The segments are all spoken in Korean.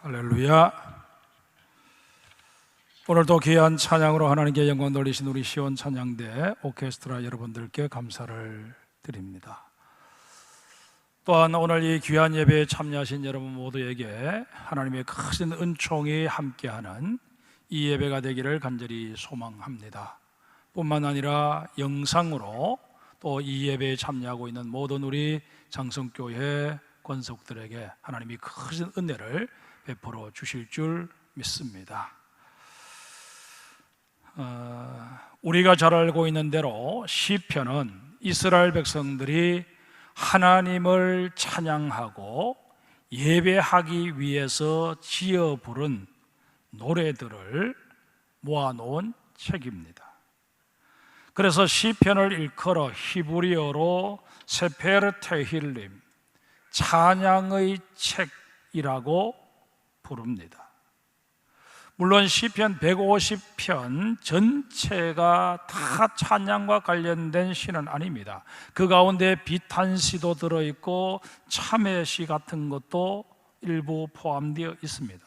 할렐루야. 오늘도 귀한 찬양으로 하나님께 영광 돌리신 우리 시온 찬양대 오케스트라 여러분들께 감사를 드립니다. 또한 오늘 이 귀한 예배에 참여하신 여러분 모두에게 하나님의 크신 은총이 함께하는 이 예배가 되기를 간절히 소망합니다. 뿐만 아니라 영상으로 또 이 예배에 참여하고 있는 모든 우리 장성교회 권속들에게 하나님이 크신 은혜를 베풀어 주실 줄 믿습니다. 우리가 잘 알고 있는 대로 시편은 이스라엘 백성들이 하나님을 찬양하고 예배하기 위해서 지어 부른 노래들을 모아놓은 책입니다. 그래서 시편을 일컬어 히브리어로 세페르 테힐림, 찬양의 책이라고 부릅니다. 물론 시편 150편 전체가 다 찬양과 관련된 시는 아닙니다. 그 가운데 비탄시도 들어있고 참회시 같은 것도 일부 포함되어 있습니다.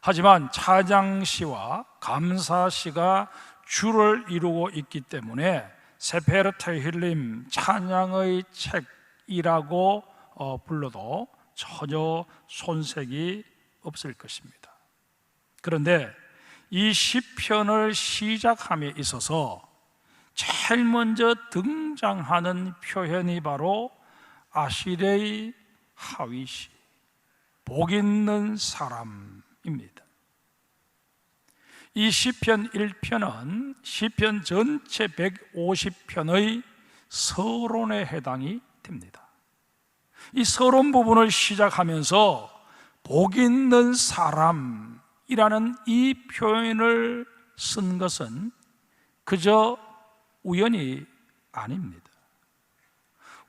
하지만 찬양시와 감사시가 주를 이루고 있기 때문에 세페르 테힐림, 찬양의 책이라고 불러도 전혀 손색이 없을 것입니다. 그런데 이 시편을 시작함에 있어서 제일 먼저 등장하는 표현이 바로 아시레의 하위시, 복 있는 사람입니다. 이 시편 1편은 시편 전체 150편의 서론에 해당이 됩니다. 이 서론 부분을 시작하면서 복 있는 사람이라는 이 표현을 쓴 것은 그저 우연이 아닙니다.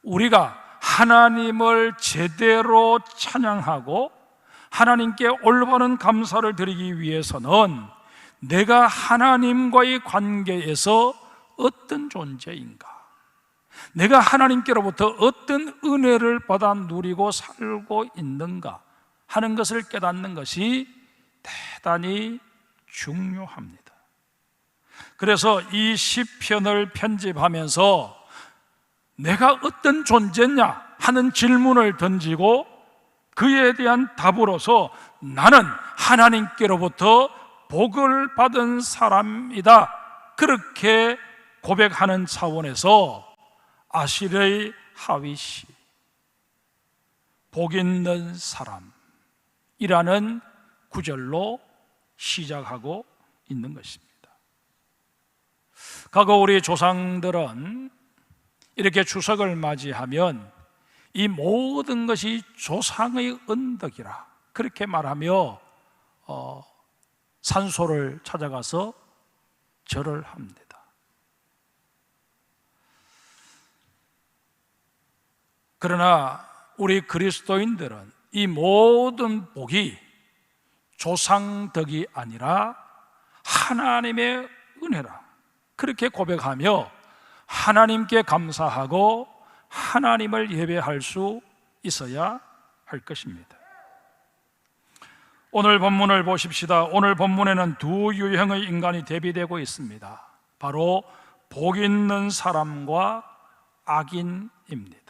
우리가 하나님을 제대로 찬양하고 하나님께 올바른 감사를 드리기 위해서는 내가 하나님과의 관계에서 어떤 존재인가, 내가 하나님께로부터 어떤 은혜를 받아 누리고 살고 있는가 하는 것을 깨닫는 것이 대단히 중요합니다. 그래서 이 시편을 편집하면서 내가 어떤 존재냐 하는 질문을 던지고 그에 대한 답으로서 나는 하나님께로부터 복을 받은 사람이다, 그렇게 고백하는 차원에서 아시레의 하위시, 복 있는 사람이라는 구절로 시작하고 있는 것입니다. 과거 우리 조상들은 이렇게 추석을 맞이하면 이 모든 것이 조상의 은덕이라 그렇게 말하며 산소를 찾아가서 절을 합니다. 그러나 우리 그리스도인들은 이 모든 복이 조상덕이 아니라 하나님의 은혜라 그렇게 고백하며 하나님께 감사하고 하나님을 예배할 수 있어야 할 것입니다. 오늘 본문을 보십시다. 오늘 본문에는 두 유형의 인간이 대비되고 있습니다. 바로 복 있는 사람과 악인입니다.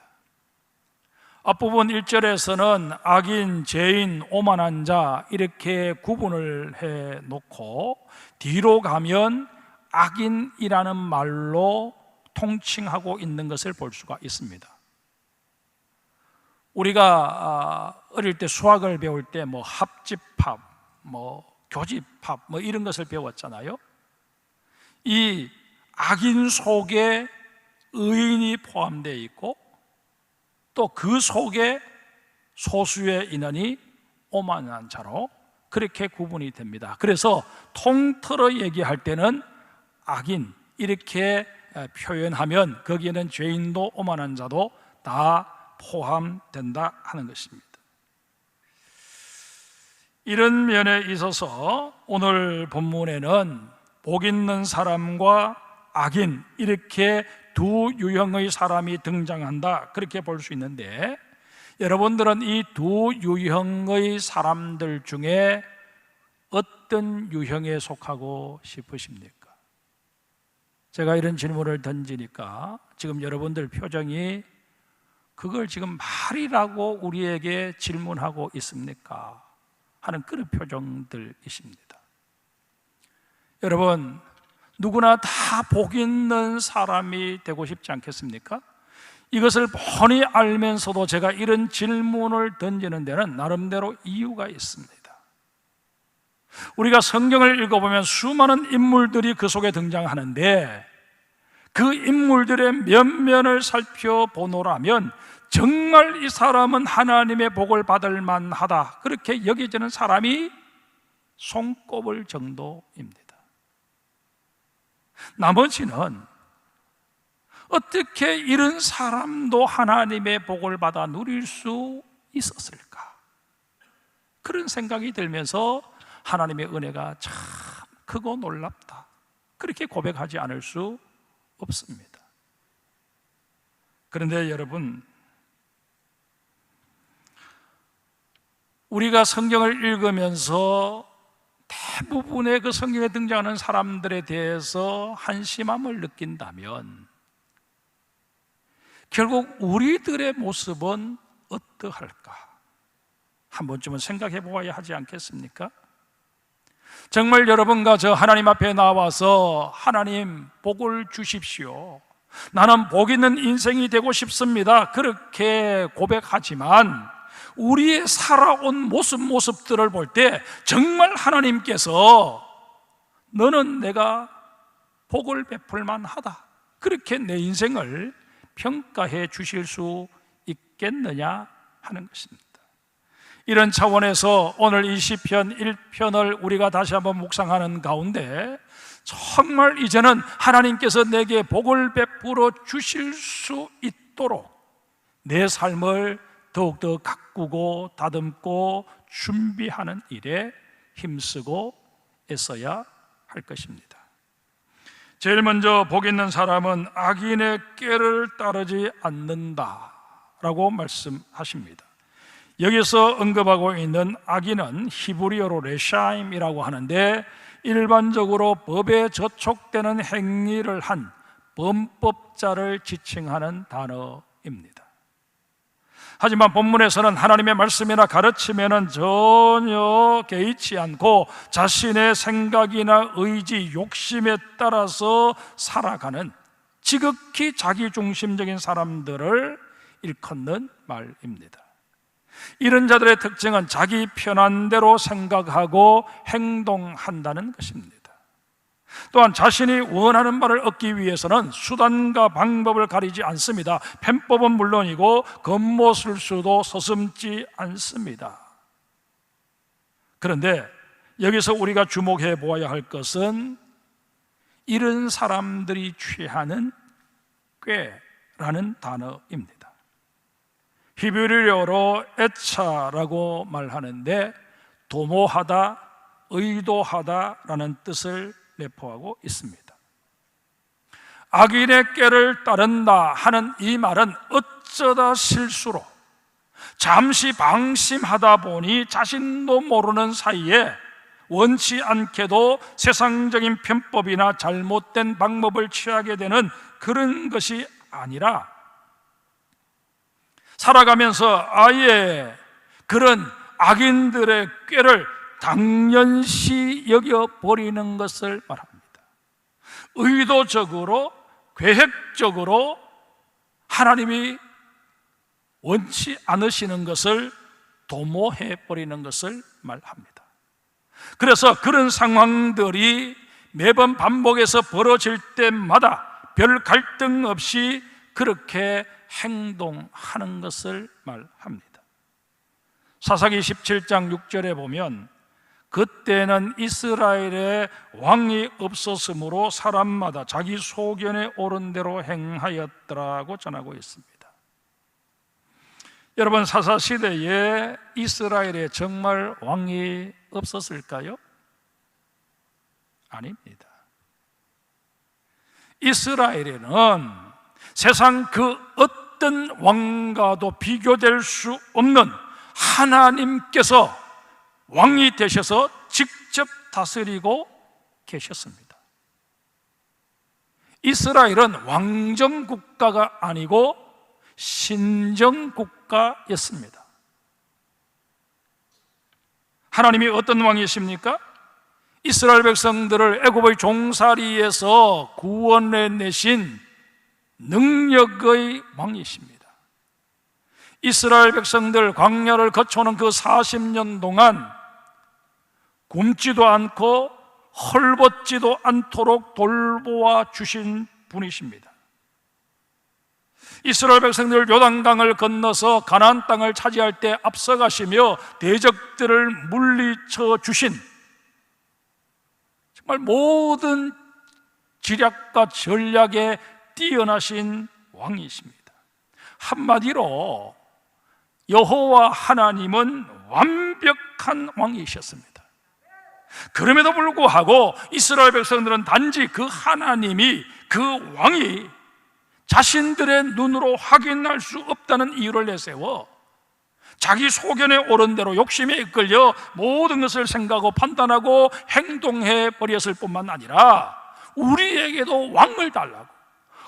앞부분 1절에서는 악인, 죄인, 오만한 자 이렇게 구분을 해놓고 뒤로 가면 악인이라는 말로 통칭하고 있는 것을 볼 수가 있습니다. 우리가 어릴 때 수학을 배울 때 합집합, 교집합 이런 것을 배웠잖아요. 이 악인 속에 의인이 포함되어 있고 또 그 속에 소수의 인원이 오만한 자로 그렇게 구분이 됩니다. 그래서 통틀어 얘기할 때는 악인 이렇게 표현하면 거기에는 죄인도 오만한 자도 다 포함된다 하는 것입니다. 이런 면에 있어서 오늘 본문에는 복 있는 사람과 악인 이렇게 두 유형의 사람이 등장한다 그렇게 볼 수 있는데, 여러분들은 이 두 유형의 사람들 중에 어떤 유형에 속하고 싶으십니까? 제가 이런 질문을 던지니까 지금 여러분들 표정이 그걸 지금 말이라고 우리에게 질문하고 있습니까? 하는 그런 표정들이십니다. 여러분, 누구나 다 복 있는 사람이 되고 싶지 않겠습니까? 이것을 뻔히 알면서도 제가 이런 질문을 던지는 데는 나름대로 이유가 있습니다. 우리가 성경을 읽어보면 수많은 인물들이 그 속에 등장하는데 그 인물들의 면면을 살펴보노라면 정말 이 사람은 하나님의 복을 받을 만하다, 그렇게 여겨지는 사람이 손꼽을 정도입니다. 나머지는 어떻게 이런 사람도 하나님의 복을 받아 누릴 수 있었을까? 그런 생각이 들면서 하나님의 은혜가 참 크고 놀랍다, 그렇게 고백하지 않을 수 없습니다. 그런데 여러분, 우리가 성경을 읽으면서 대부분의 그 성경에 등장하는 사람들에 대해서 한심함을 느낀다면 결국 우리들의 모습은 어떠할까? 한 번쯤은 생각해 보아야 하지 않겠습니까? 정말 여러분과 저 하나님 앞에 나와서 하나님 복을 주십시오, 나는 복 있는 인생이 되고 싶습니다, 그렇게 고백하지만 우리의 살아온 모습들을 볼 때 정말 하나님께서 너는 내가 복을 베풀 만하다, 그렇게 내 인생을 평가해 주실 수 있겠느냐 하는 것입니다. 이런 차원에서 오늘 이 시편 1편을 우리가 다시 한번 묵상하는 가운데 정말 이제는 하나님께서 내게 복을 베풀어 주실 수 있도록 내 삶을 더욱더 가꾸고 다듬고 준비하는 일에 힘쓰고 애써야 할 것입니다. 제일 먼저 복 있는 사람은 악인의 꾀를 따르지 않는다라고 말씀하십니다. 여기서 언급하고 있는 악인은 히브리어로 레샤임이라고 하는데 일반적으로 법에 저촉되는 행위를 한 범법자를 지칭하는 단어입니다. 하지만 본문에서는 하나님의 말씀이나 가르침에는 전혀 개의치 않고 자신의 생각이나 의지, 욕심에 따라서 살아가는 지극히 자기중심적인 사람들을 일컫는 말입니다. 이런 자들의 특징은 자기 편한 대로 생각하고 행동한다는 것입니다. 또한 자신이 원하는 바를 얻기 위해서는 수단과 방법을 가리지 않습니다. 편법은 물론이고 겉모술수도 서슴지 않습니다. 그런데 여기서 우리가 주목해 보아야 할 것은 이런 사람들이 취하는 꾀라는 단어입니다. 히브리어로 에차라고 말하는데 도모하다, 의도하다라는 뜻을 내포하고 있습니다. 악인의 꾀를 따른다 하는 이 말은 어쩌다 실수로 잠시 방심하다 보니 자신도 모르는 사이에 원치 않게도 세상적인 편법이나 잘못된 방법을 취하게 되는 그런 것이 아니라 살아가면서 아예 그런 악인들의 꾀를 당연시 여겨버리는 것을 말합니다. 의도적으로, 계획적으로 하나님이 원치 않으시는 것을 도모해버리는 것을 말합니다. 그래서 그런 상황들이 매번 반복해서 벌어질 때마다 별 갈등 없이 그렇게 행동하는 것을 말합니다. 사사기 17장 6절에 보면 그때는 이스라엘에 왕이 없었으므로 사람마다 자기 소견에 오른 대로 행하였더라고 전하고 있습니다. 여러분, 사사시대에 이스라엘에 정말 왕이 없었을까요? 아닙니다. 이스라엘에는 세상 그 어떤 왕과도 비교될 수 없는 하나님께서 왕이 되셔서 직접 다스리고 계셨습니다. 이스라엘은 왕정국가가 아니고 신정국가였습니다. 하나님이 어떤 왕이십니까? 이스라엘 백성들을 애굽의 종살이에서 구원해 내신 능력의 왕이십니다. 이스라엘 백성들 광야를 거쳐오는 그 40년 동안 굶지도 않고 헐벗지도 않도록 돌보아 주신 분이십니다. 이스라엘 백성들 요단강을 건너서 가나안 땅을 차지할 때 앞서가시며 대적들을 물리쳐 주신 정말 모든 지략과 전략에 뛰어나신 왕이십니다. 한마디로 여호와 하나님은 완벽한 왕이셨습니다. 그럼에도 불구하고 이스라엘 백성들은 단지 그 하나님이, 그 왕이 자신들의 눈으로 확인할 수 없다는 이유를 내세워 자기 소견에 오른 대로 욕심에 이끌려 모든 것을 생각하고 판단하고 행동해 버렸을 뿐만 아니라 우리에게도 왕을 달라고,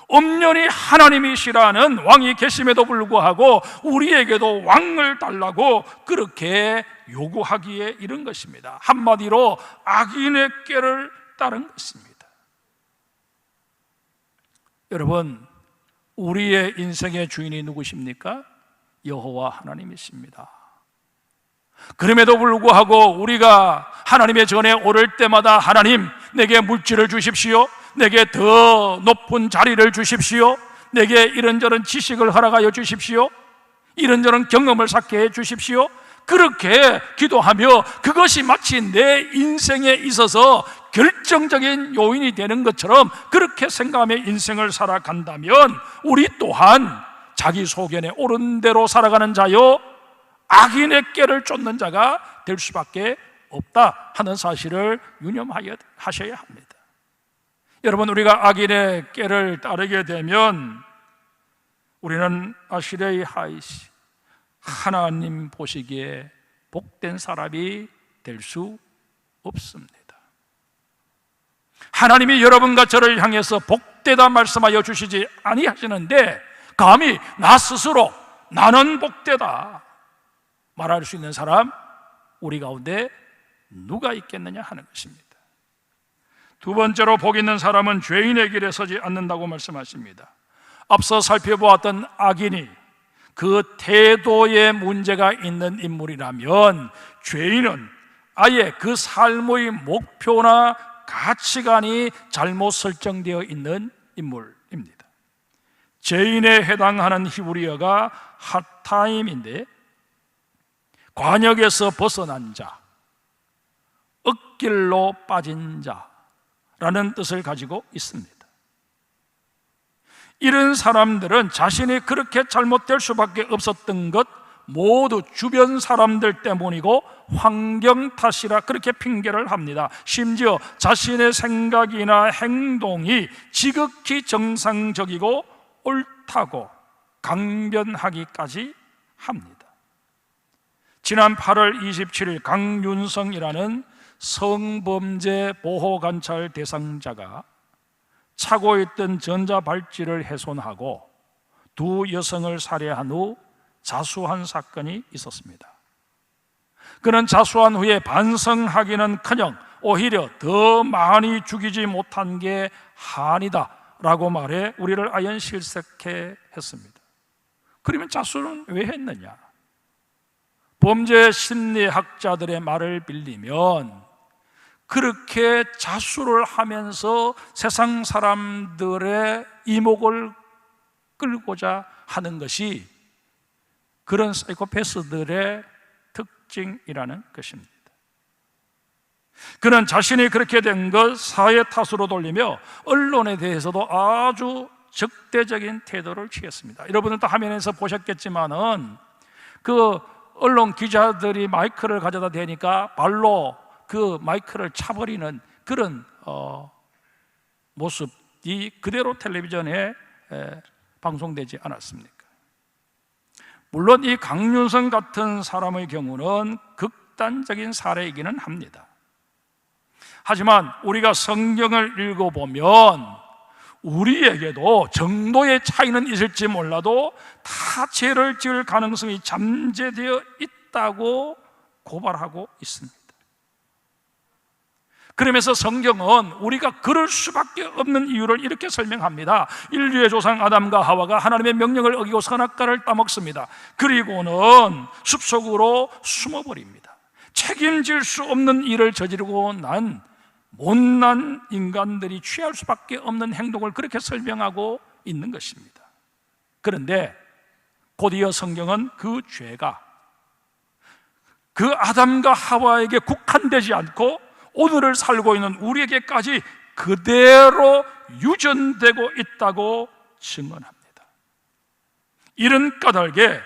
엄연히 하나님이시라는 왕이 계심에도 불구하고 우리에게도 왕을 달라고 그렇게 요구하기에 이른 것입니다. 한마디로 악인의 꾀를 따른 것입니다. 여러분, 우리의 인생의 주인이 누구십니까? 여호와 하나님이십니다. 그럼에도 불구하고 우리가 하나님의 전에 오를 때마다 하나님, 내게 물질을 주십시오, 내게 더 높은 자리를 주십시오, 내게 이런저런 지식을 허락하여 주십시오, 이런저런 경험을 쌓게 해 주십시오, 그렇게 기도하며 그것이 마치 내 인생에 있어서 결정적인 요인이 되는 것처럼 그렇게 생각하며 인생을 살아간다면 우리 또한 자기 소견에 옳은 대로 살아가는 자요 악인의 꾀를 쫓는 자가 될 수밖에 없다 하는 사실을 유념하셔야 합니다. 여러분, 우리가 악인의 꾀를 따르게 되면 우리는 아시레이 하이시, 하나님 보시기에 복된 사람이 될 수 없습니다. 하나님이 여러분과 저를 향해서 복되다 말씀하여 주시지 아니하시는데 감히 나 스스로 나는 복되다 말할 수 있는 사람 우리 가운데 누가 있겠느냐 하는 것입니다. 두 번째로 복 있는 사람은 죄인의 길에 서지 않는다고 말씀하십니다. 앞서 살펴보았던 악인이 그 태도에 문제가 있는 인물이라면 죄인은 아예 그 삶의 목표나 가치관이 잘못 설정되어 있는 인물입니다. 죄인에 해당하는 히브리어가 핫타임인데 관역에서 벗어난 자, 억길로 빠진 자라는 뜻을 가지고 있습니다. 이런 사람들은 자신이 그렇게 잘못될 수밖에 없었던 것 모두 주변 사람들 때문이고 환경 탓이라 그렇게 핑계를 합니다. 심지어 자신의 생각이나 행동이 지극히 정상적이고 옳다고 강변하기까지 합니다. 지난 8월 27일 강윤성이라는 성범죄 보호관찰 대상자가 차고 있던 전자발찌를 훼손하고 두 여성을 살해한 후 자수한 사건이 있었습니다. 그는 자수한 후에 반성하기는커녕 오히려 더 많이 죽이지 못한 게 한이다 라고 말해 우리를 아연 실색해 했습니다. 그러면 자수는 왜 했느냐? 범죄 심리학자들의 말을 빌리면 그렇게 자수를 하면서 세상 사람들의 이목을 끌고자 하는 것이 그런 사이코패스들의 특징이라는 것입니다. 그는 자신이 그렇게 된 것 사회 탓으로 돌리며 언론에 대해서도 아주 적대적인 태도를 취했습니다. 여러분들도 화면에서 보셨겠지만은 그 언론 기자들이 마이크를 가져다 대니까 발로 그 마이크를 차버리는 그런 모습이 그대로 텔레비전에 방송되지 않았습니까? 물론 이 강윤성 같은 사람의 경우는 극단적인 사례이기는 합니다. 하지만 우리가 성경을 읽어보면 우리에게도 정도의 차이는 있을지 몰라도 다 죄를 지을 가능성이 잠재되어 있다고 고발하고 있습니다. 그러면서 성경은 우리가 그럴 수밖에 없는 이유를 이렇게 설명합니다. 인류의 조상 아담과 하와가 하나님의 명령을 어기고 선악과를 따먹습니다. 그리고는 숲속으로 숨어버립니다. 책임질 수 없는 일을 저지르고 난 못난 인간들이 취할 수밖에 없는 행동을 그렇게 설명하고 있는 것입니다. 그런데 곧이어 성경은 그 죄가 그 아담과 하와에게 국한되지 않고 오늘을 살고 있는 우리에게까지 그대로 유전되고 있다고 증언합니다. 이런 까닭에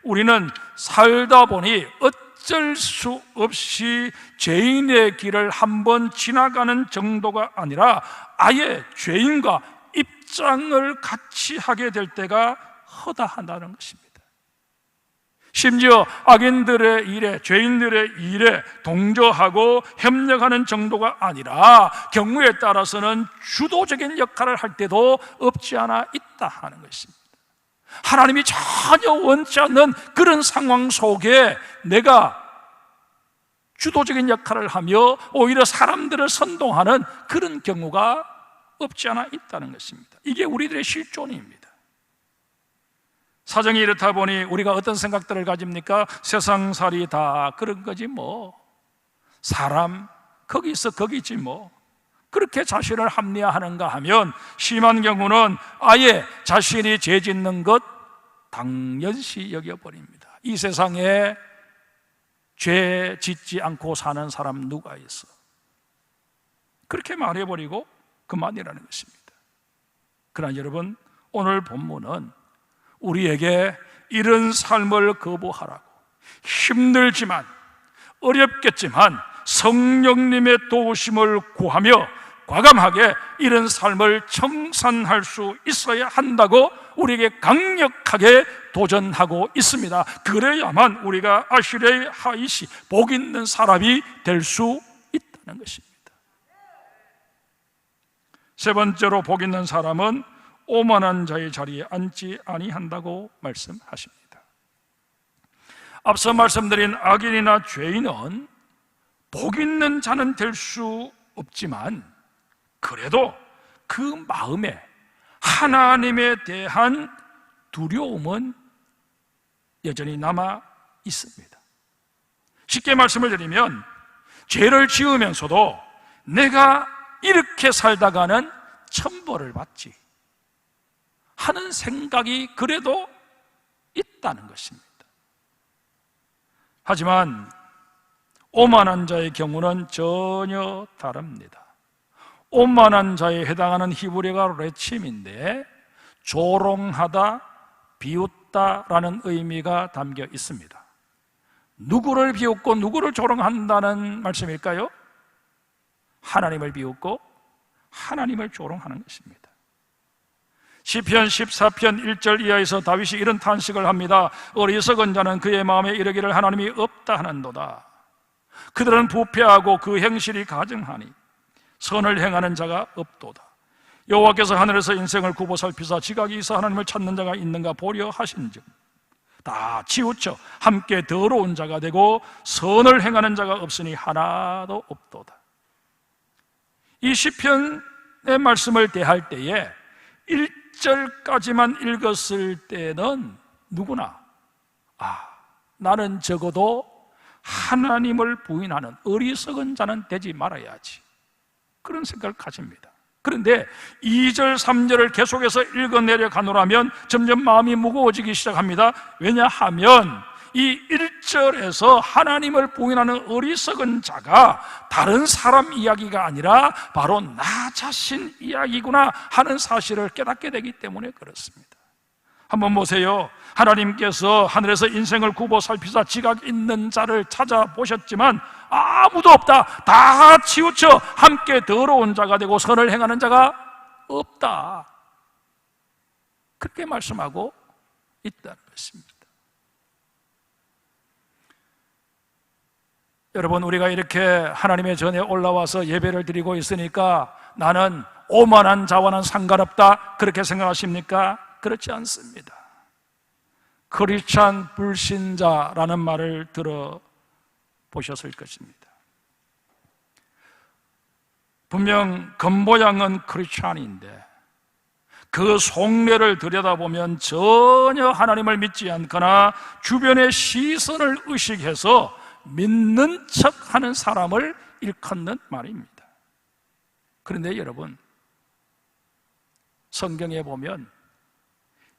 우리는 살다 보니 어쩔 수 없이 죄인의 길을 한번 지나가는 정도가 아니라 아예 죄인과 입장을 같이 하게 될 때가 허다하다는 것입니다. 심지어 악인들의 일에, 죄인들의 일에 동조하고 협력하는 정도가 아니라 경우에 따라서는 주도적인 역할을 할 때도 없지 않아 있다 하는 것입니다. 하나님이 전혀 원치 않는 그런 상황 속에 내가 주도적인 역할을 하며 오히려 사람들을 선동하는 그런 경우가 없지 않아 있다는 것입니다. 이게 우리들의 실존입니다. 사정이 이렇다 보니 우리가 어떤 생각들을 가집니까? 세상살이 다 그런 거지 뭐, 사람 거기 있어 거기지 뭐, 그렇게 자신을 합리화하는가 하면 심한 경우는 아예 자신이 죄 짓는 것 당연시 여겨버립니다. 이 세상에 죄 짓지 않고 사는 사람 누가 있어? 그렇게 말해버리고 그만이라는 것입니다. 그러나 여러분, 오늘 본문은 우리에게 이런 삶을 거부하라고, 힘들지만 어렵겠지만 성령님의 도우심을 구하며 과감하게 이런 삶을 청산할 수 있어야 한다고 우리에게 강력하게 도전하고 있습니다. 그래야만 우리가 아슈레의 하이시, 복 있는 사람이 될 수 있다는 것입니다. 세 번째로 복 있는 사람은 오만한 자의 자리에 앉지 아니한다고 말씀하십니다. 앞서 말씀드린 악인이나 죄인은 복 있는 자는 될 수 없지만 그래도 그 마음에 하나님에 대한 두려움은 여전히 남아 있습니다. 쉽게 말씀을 드리면 죄를 지으면서도 내가 이렇게 살다가는 천벌을 받지 하는 생각이 그래도 있다는 것입니다. 하지만 오만한 자의 경우는 전혀 다릅니다. 오만한 자에 해당하는 히브리어가 레침인데 조롱하다, 비웃다라는 의미가 담겨 있습니다. 누구를 비웃고 누구를 조롱한다는 말씀일까요? 하나님을 비웃고 하나님을 조롱하는 것입니다. 시편 14편 1절 이하에서 다윗이 이런 탄식을 합니다. 어리석은 자는 그의 마음에 이르기를 하나님이 없다 하는도다. 그들은 부패하고 그 행실이 가증하니 선을 행하는 자가 없도다. 여호와께서 하늘에서 인생을 굽어 살피사 지각이 있어 하나님을 찾는 자가 있는가 보려 하신즉 다 치우쳐 함께 더러운 자가 되고 선을 행하는 자가 없으니 하나도 없도다. 이 시편의 말씀을 대할 때에 1절까지만 읽었을 때는 누구나 나는 적어도 하나님을 부인하는 어리석은 자는 되지 말아야지, 그런 생각을 가집니다. 그런데 2절, 3절을 계속해서 읽어내려 가노라면 점점 마음이 무거워지기 시작합니다. 왜냐하면 이 1절에서 하나님을 부인하는 어리석은 자가 다른 사람 이야기가 아니라 바로 나 자신 이야기구나 하는 사실을 깨닫게 되기 때문에 그렇습니다. 한번 보세요. 하나님께서 하늘에서 인생을 굽어 살피사 지각 있는 자를 찾아보셨지만 아무도 없다. 다 치우쳐 함께 더러운 자가 되고 선을 행하는 자가 없다. 그렇게 말씀하고 있다는 것입니다. 여러분, 우리가 이렇게 하나님의 전에 올라와서 예배를 드리고 있으니까 나는 오만한 자와는 상관없다, 그렇게 생각하십니까? 그렇지 않습니다. 크리스찬 불신자라는 말을 들어보셨을 것입니다. 분명 겉모양은 크리스찬인데 그 속내를 들여다보면 전혀 하나님을 믿지 않거나 주변의 시선을 의식해서 믿는 척하는 사람을 일컫는 말입니다. 그런데 여러분, 성경에 보면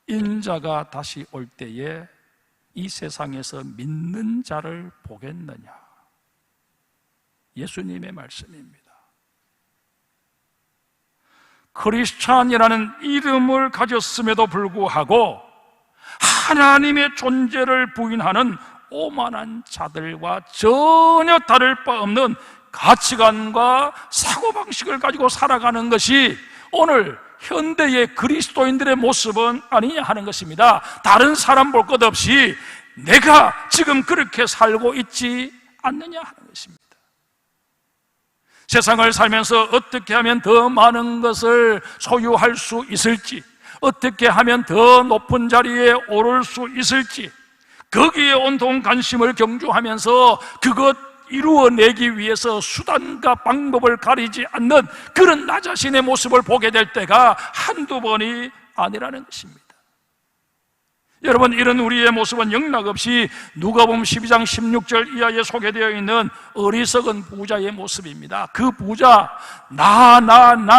인자가 다시 올 때에 이 세상에서 믿는 자를 보겠느냐, 예수님의 말씀입니다. 크리스찬이라는 이름을 가졌음에도 불구하고 하나님의 존재를 부인하는 오만한 자들과 전혀 다를 바 없는 가치관과 사고방식을 가지고 살아가는 것이 오늘 현대의 그리스도인들의 모습은 아니냐 하는 것입니다. 다른 사람 볼 것 없이 내가 지금 그렇게 살고 있지 않느냐 하는 것입니다. 세상을 살면서 어떻게 하면 더 많은 것을 소유할 수 있을지, 어떻게 하면 더 높은 자리에 오를 수 있을지, 거기에 온통 관심을 경주하면서 그것 이루어내기 위해서 수단과 방법을 가리지 않는 그런 나 자신의 모습을 보게 될 때가 한두 번이 아니라는 것입니다. 여러분, 이런 우리의 모습은 영락없이 누가복음 12장 16절 이하에 소개되어 있는 어리석은 부자의 모습입니다. 그 부자 나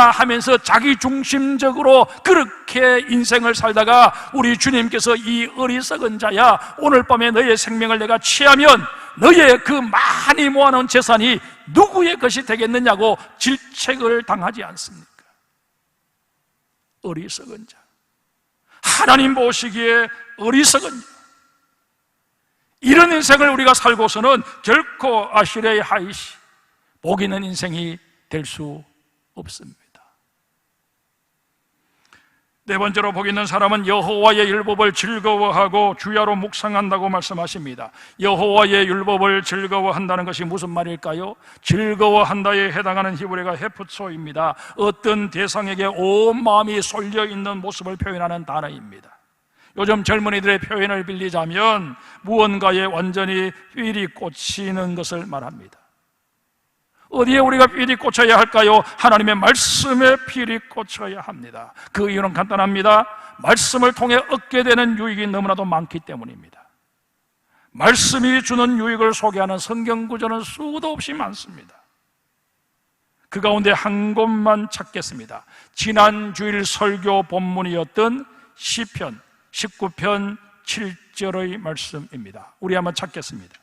하면서 자기 중심적으로 그렇게 인생을 살다가 우리 주님께서 이 어리석은 자야, 오늘 밤에 너의 생명을 내가 취하면 너의 그 많이 모아놓은 재산이 누구의 것이 되겠느냐고 질책을 당하지 않습니까? 어리석은 자, 하나님 보시기에 어리석은 자, 이런 인생을 우리가 살고서는 결코 아시레이 하이시, 복 있는 인생이 될 수 없습니다. 네 번째로, 복 있는 사람은 여호와의 율법을 즐거워하고 주야로 묵상한다고 말씀하십니다. 여호와의 율법을 즐거워한다는 것이 무슨 말일까요? 즐거워한다에 해당하는 히브리가 헤프초입니다. 어떤 대상에게 온 마음이 쏠려 있는 모습을 표현하는 단어입니다. 요즘 젊은이들의 표현을 빌리자면 무언가에 완전히 삘이 꽂히는 것을 말합니다. 어디에 우리가 삘이 꽂혀야 할까요? 하나님의 말씀에 삘이 꽂혀야 합니다. 그 이유는 간단합니다. 말씀을 통해 얻게 되는 유익이 너무나도 많기 때문입니다. 말씀이 주는 유익을 소개하는 성경 구절은 수도 없이 많습니다. 그 가운데 한 곳만 찾겠습니다. 지난 주일 설교 본문이었던 시편 19편 7절의 말씀입니다. 우리 한번 찾겠습니다.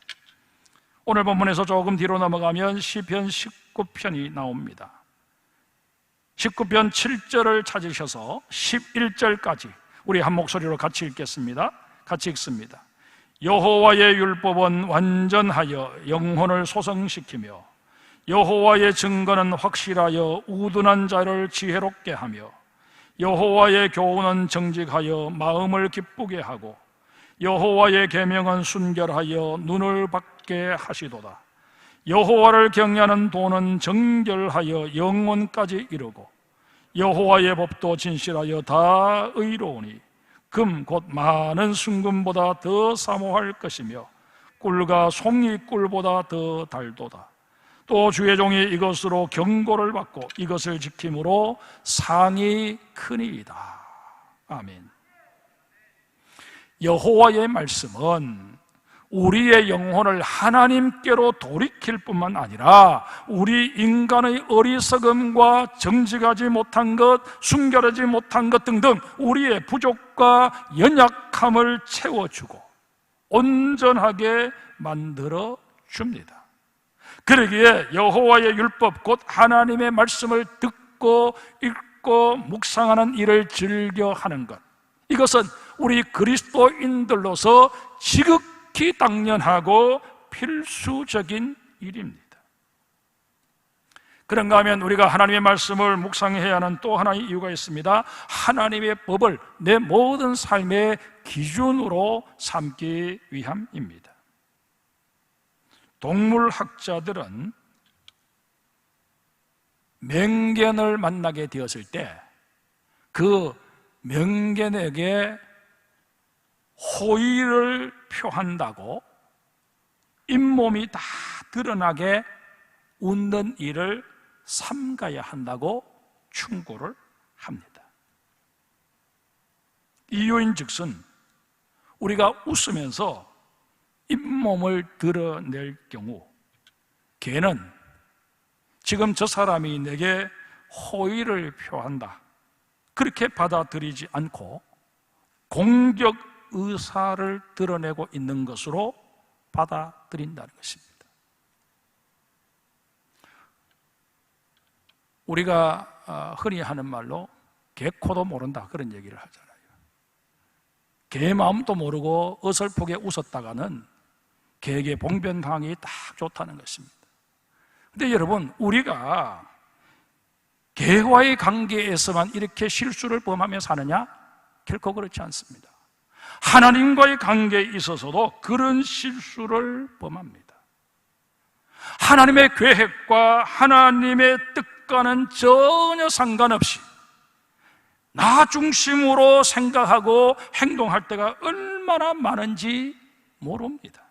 오늘 본문에서 조금 뒤로 넘어가면 시편 19편이 나옵니다. 19편 7절을 찾으셔서 11절까지 우리 한 목소리로 같이 읽겠습니다. 같이 읽습니다. 여호와의 율법은 완전하여 영혼을 소성시키며 여호와의 증거는 확실하여 우둔한 자를 지혜롭게 하며 여호와의 교훈은 정직하여 마음을 기쁘게 하고 여호와의 계명은 순결하여 눈을 밝게 하시도다. 여호와를 경외하는 도는 정결하여 영혼까지 이르고 여호와의 법도 진실하여 다 의로우니 금 곧 많은 순금보다 더 사모할 것이며 꿀과 송이꿀보다 더 달도다. 또 주의 종이 이것으로 경고를 받고 이것을 지킴으로 상이 크니이다. 아멘. 여호와의 말씀은 우리의 영혼을 하나님께로 돌이킬 뿐만 아니라 우리 인간의 어리석음과 정직하지 못한 것, 순결하지 못한 것 등등 우리의 부족과 연약함을 채워주고 온전하게 만들어 줍니다. 그러기에 여호와의 율법 곧 하나님의 말씀을 듣고 읽고 묵상하는 일을 즐겨 하는 것, 이것은 우리 그리스도인들로서 지극히 당연하고 필수적인 일입니다. 그런가 하면 우리가 하나님의 말씀을 묵상해야 하는 또 하나의 이유가 있습니다. 하나님의 법을 내 모든 삶의 기준으로 삼기 위함입니다. 동물학자들은 맹견을 만나게 되었을 때 그 맹견에게 호의를 표한다고 잇몸이 다 드러나게 웃는 일을 삼가야 한다고 충고를 합니다. 이유인즉슨 우리가 웃으면서 잇몸을 드러낼 경우 개는 지금 저 사람이 내게 호의를 표한다 그렇게 받아들이지 않고 공격 의사를 드러내고 있는 것으로 받아들인다는 것입니다. 우리가 흔히 하는 말로 개코도 모른다 그런 얘기를 하잖아요. 개 마음도 모르고 어설프게 웃었다가는 개에게 봉변당하기 딱 좋다는 것입니다. 근데 여러분, 우리가 개와의 관계에서만 이렇게 실수를 범하며 사느냐? 결코 그렇지 않습니다. 하나님과의 관계에 있어서도 그런 실수를 범합니다. 하나님의 계획과 하나님의 뜻과는 전혀 상관없이 나 중심으로 생각하고 행동할 때가 얼마나 많은지 모릅니다.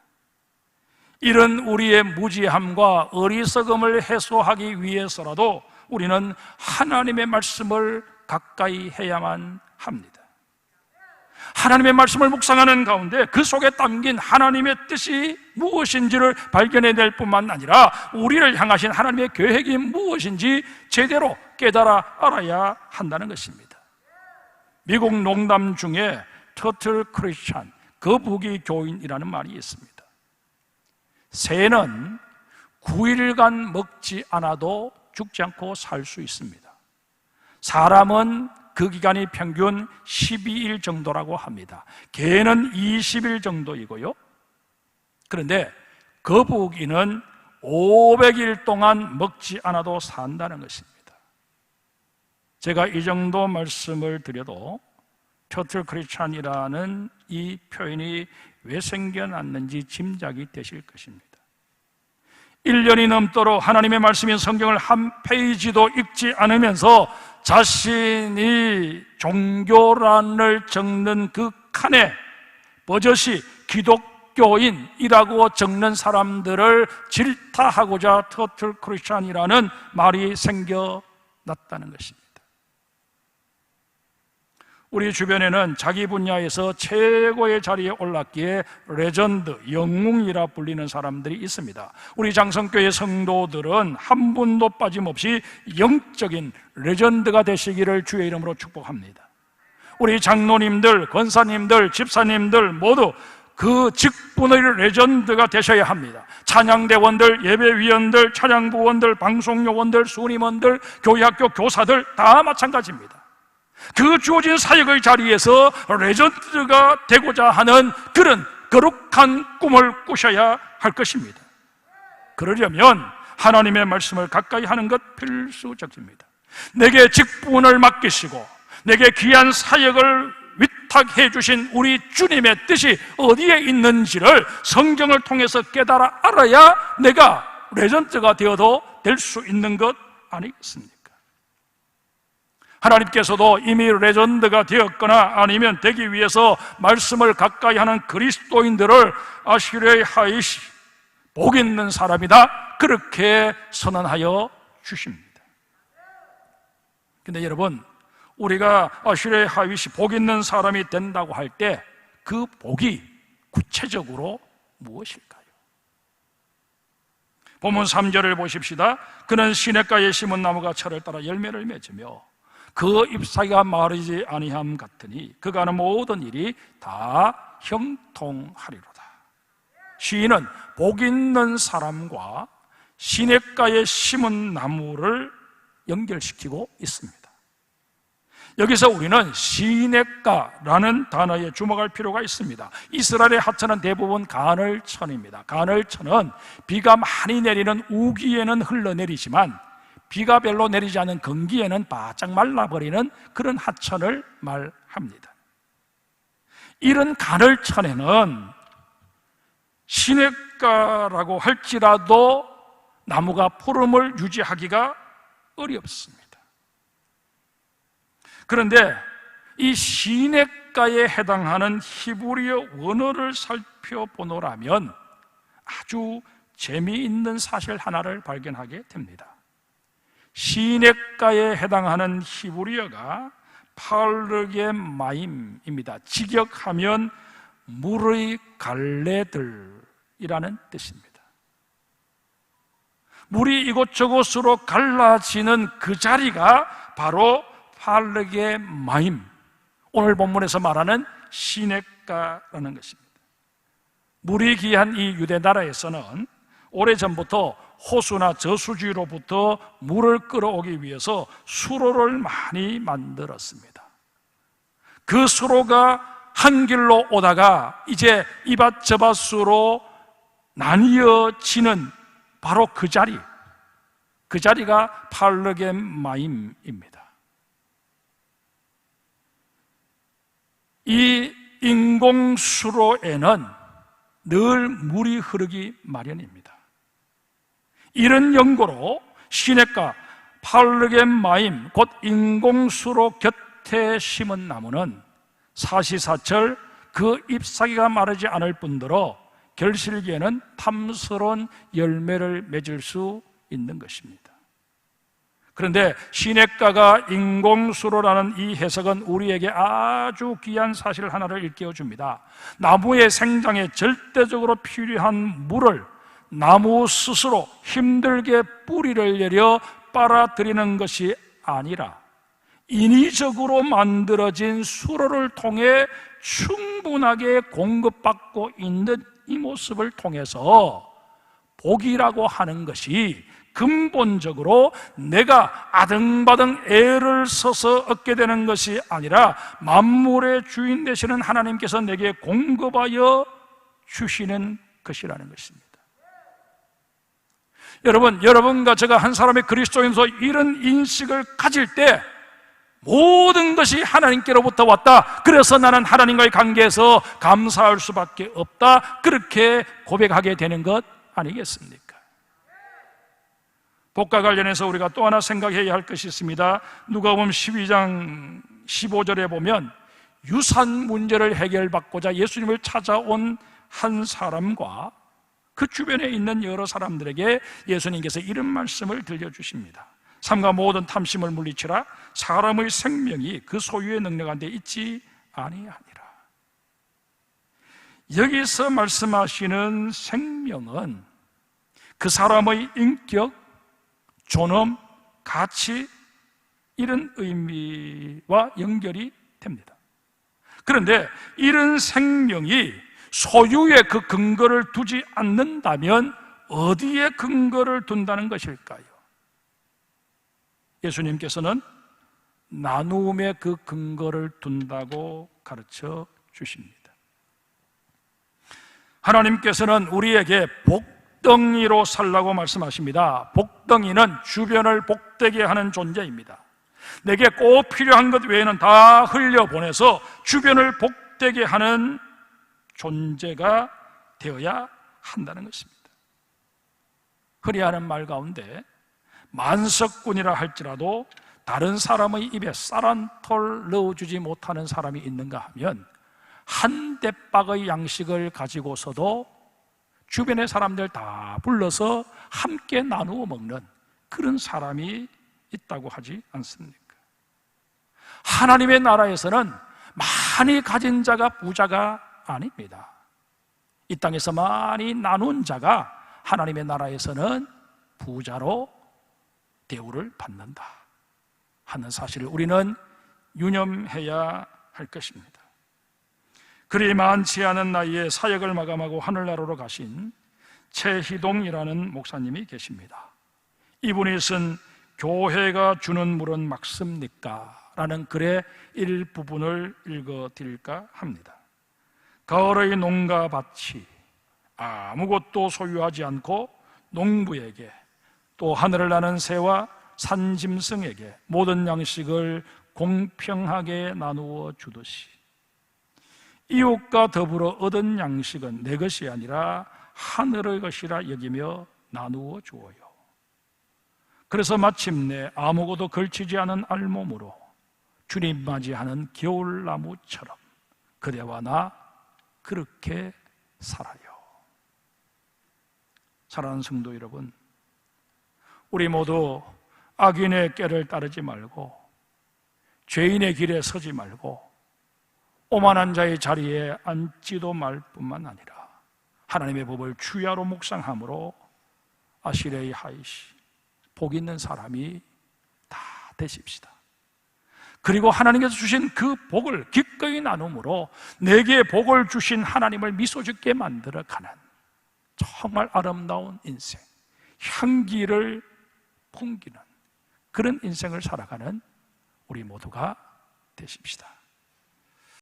이런 우리의 무지함과 어리석음을 해소하기 위해서라도 우리는 하나님의 말씀을 가까이 해야만 합니다. 하나님의 말씀을 묵상하는 가운데 그 속에 담긴 하나님의 뜻이 무엇인지를 발견해낼 뿐만 아니라 우리를 향하신 하나님의 계획이 무엇인지 제대로 깨달아 알아야 한다는 것입니다. 미국 농담 중에 터틀 크리스찬, 거북이 교인이라는 말이 있습니다. 새는 9일간 먹지 않아도 죽지 않고 살 수 있습니다. 사람은 그 기간이 평균 12일 정도라고 합니다. 개는 20일 정도이고요. 그런데 거북이는 500일 동안 먹지 않아도 산다는 것입니다. 제가 이 정도 말씀을 드려도 터틀 크리스찬이라는 이 표현이 왜 생겨났는지 짐작이 되실 것입니다. 1년이 넘도록 하나님의 말씀인 성경을 한 페이지도 읽지 않으면서 자신이 종교란을 적는 그 칸에 버젓이 기독교인이라고 적는 사람들을 질타하고자 터틀 크리스찬이라는 말이 생겨났다는 것입니다. 우리 주변에는 자기 분야에서 최고의 자리에 올랐기에 레전드, 영웅이라 불리는 사람들이 있습니다. 우리 장성교회 성도들은 한 분도 빠짐없이 영적인 레전드가 되시기를 주의 이름으로 축복합니다. 우리 장로님들, 권사님들, 집사님들 모두 그 직분의 레전드가 되셔야 합니다. 찬양대원들, 예배위원들, 찬양부원들, 방송요원들, 순임원들, 교회학교 교사들 다 마찬가지입니다. 그 주어진 사역의 자리에서 레전드가 되고자 하는 그런 거룩한 꿈을 꾸셔야 할 것입니다. 그러려면 하나님의 말씀을 가까이 하는 것 필수적입니다. 내게 직분을 맡기시고 내게 귀한 사역을 위탁해 주신 우리 주님의 뜻이 어디에 있는지를 성경을 통해서 깨달아 알아야 내가 레전드가 되어도 될 수 있는 것 아니겠습니까? 하나님께서도 이미 레전드가 되었거나 아니면 되기 위해서 말씀을 가까이 하는 그리스도인들을 아시레 하이시, 복 있는 사람이다 그렇게 선언하여 주십니다. 근데 여러분, 우리가 아시레 하이시, 복 있는 사람이 된다고 할 때 그 복이 구체적으로 무엇일까요? 본문 3절을 보십시다. 그는 시냇가에 심은 나무가 철을 따라 열매를 맺으며 그 잎사귀가 마르지 아니함 같으니 그가 하는 모든 일이 다 형통하리로다. 시인은 복 있는 사람과 시냇가에 심은 나무를 연결시키고 있습니다. 여기서 우리는 시냇가라는 단어에 주목할 필요가 있습니다. 이스라엘의 하천은 대부분 가늘천입니다. 가늘천은 비가 많이 내리는 우기에는 흘러내리지만 비가 별로 내리지 않은 건기에는 바짝 말라버리는 그런 하천을 말합니다. 이런 가늘천에는 시냇가라고 할지라도 나무가 푸름을 유지하기가 어렵습니다. 그런데 이 시냇가에 해당하는 히브리어 원어를 살펴보노라면 아주 재미있는 사실 하나를 발견하게 됩니다. 시냇가에 해당하는 히브리어가 팔르게마임입니다. 직역하면 물의 갈래들이라는 뜻입니다. 물이 이곳저곳으로 갈라지는 그 자리가 바로 팔르게마임, 오늘 본문에서 말하는 시냇가라는 것입니다. 물이 귀한 이 유대 나라에서는 오래전부터 호수나 저수지로부터 물을 끌어오기 위해서 수로를 많이 만들었습니다. 그 수로가 한 길로 오다가 이제 이밭 저밭으로 나뉘어지는 바로 그 자리가 팔르게마임입니다. 이 인공수로에는 늘 물이 흐르기 마련입니다. 이런 연고로 시냇가 팔르게마임, 곧 인공수로 곁에 심은 나무는 사시사철 그 잎사귀가 마르지 않을 뿐더러 결실기에는 탐스러운 열매를 맺을 수 있는 것입니다. 그런데 시냇가가 인공수로라는 이 해석은 우리에게 아주 귀한 사실 하나를 일깨워 줍니다. 나무의 생장에 절대적으로 필요한 물을 나무 스스로 힘들게 뿌리를 내려 빨아들이는 것이 아니라 인위적으로 만들어진 수로를 통해 충분하게 공급받고 있는 이 모습을 통해서 복이라고 하는 것이 근본적으로 내가 아등바등 애를 써서 얻게 되는 것이 아니라 만물의 주인 되시는 하나님께서 내게 공급하여 주시는 것이라는 것입니다. 여러분과 제가 한 사람의 그리스도인으로서 이런 인식을 가질 때 모든 것이 하나님께로부터 왔다, 그래서 나는 하나님과의 관계에서 감사할 수밖에 없다, 그렇게 고백하게 되는 것 아니겠습니까? 복과 관련해서 우리가 또 하나 생각해야 할 것이 있습니다. 누가복음 12장 15절에 보면 유산 문제를 해결받고자 예수님을 찾아온 한 사람과 그 주변에 있는 여러 사람들에게 예수님께서 이런 말씀을 들려주십니다. 삼가 모든 탐심을 물리치라. 사람의 생명이 그 소유의 능력 데 있지 아니하니라. 여기서 말씀하시는 생명은 그 사람의 인격, 존엄, 가치, 이런 의미와 연결이 됩니다. 그런데 이런 생명이 소유의 그 근거를 두지 않는다면 어디에 근거를 둔다는 것일까요? 예수님께서는 나누음의 그 근거를 둔다고 가르쳐 주십니다. 하나님께서는 우리에게 복덩이로 살라고 말씀하십니다. 복덩이는 주변을 복되게 하는 존재입니다. 내게 꼭 필요한 것 외에는 다 흘려보내서 주변을 복되게 하는 존재가 되어야 한다는 것입니다. 흐리하는 말 가운데 만석군이라 할지라도 다른 사람의 입에 쌀 한 톨 넣어주지 못하는 사람이 있는가 하면 한 대박의 양식을 가지고서도 주변의 사람들 다 불러서 함께 나누어 먹는 그런 사람이 있다고 하지 않습니까? 하나님의 나라에서는 많이 가진 자가 부자가 아닙니다. 이 땅에서 많이 나눈 자가 하나님의 나라에서는 부자로 대우를 받는다 하는 사실을 우리는 유념해야 할 것입니다. 그리 많지 않은 나이에 사역을 마감하고 하늘나라로 가신 최희동이라는 목사님이 계십니다. 이분이 쓴 교회가 주는 물은 막습니까? 라는 글의 일부분을 읽어드릴까 합니다. 가을의 농가밭이 아무것도 소유하지 않고 농부에게 또 하늘을 나는 새와 산짐승에게 모든 양식을 공평하게 나누어 주듯이 이웃과 더불어 얻은 양식은 내 것이 아니라 하늘의 것이라 여기며 나누어 주어요. 그래서 마침내 아무것도 걸치지 않은 알몸으로 주님 맞이하는 겨울나무처럼 그대와 나 그렇게 살아요. 사랑하는 성도 여러분, 우리 모두 악인의 꾀를 따르지 말고 죄인의 길에 서지 말고 오만한 자의 자리에 앉지도 말 뿐만 아니라 하나님의 법을 주야로 묵상함으로 아시레이 하이시 복 있는 사람이 다 되십시다. 그리고 하나님께서 주신 그 복을 기꺼이 나눔으로 내게 복을 주신 하나님을 미소짓게 만들어가는 정말 아름다운 인생, 향기를 풍기는 그런 인생을 살아가는 우리 모두가 되십시다.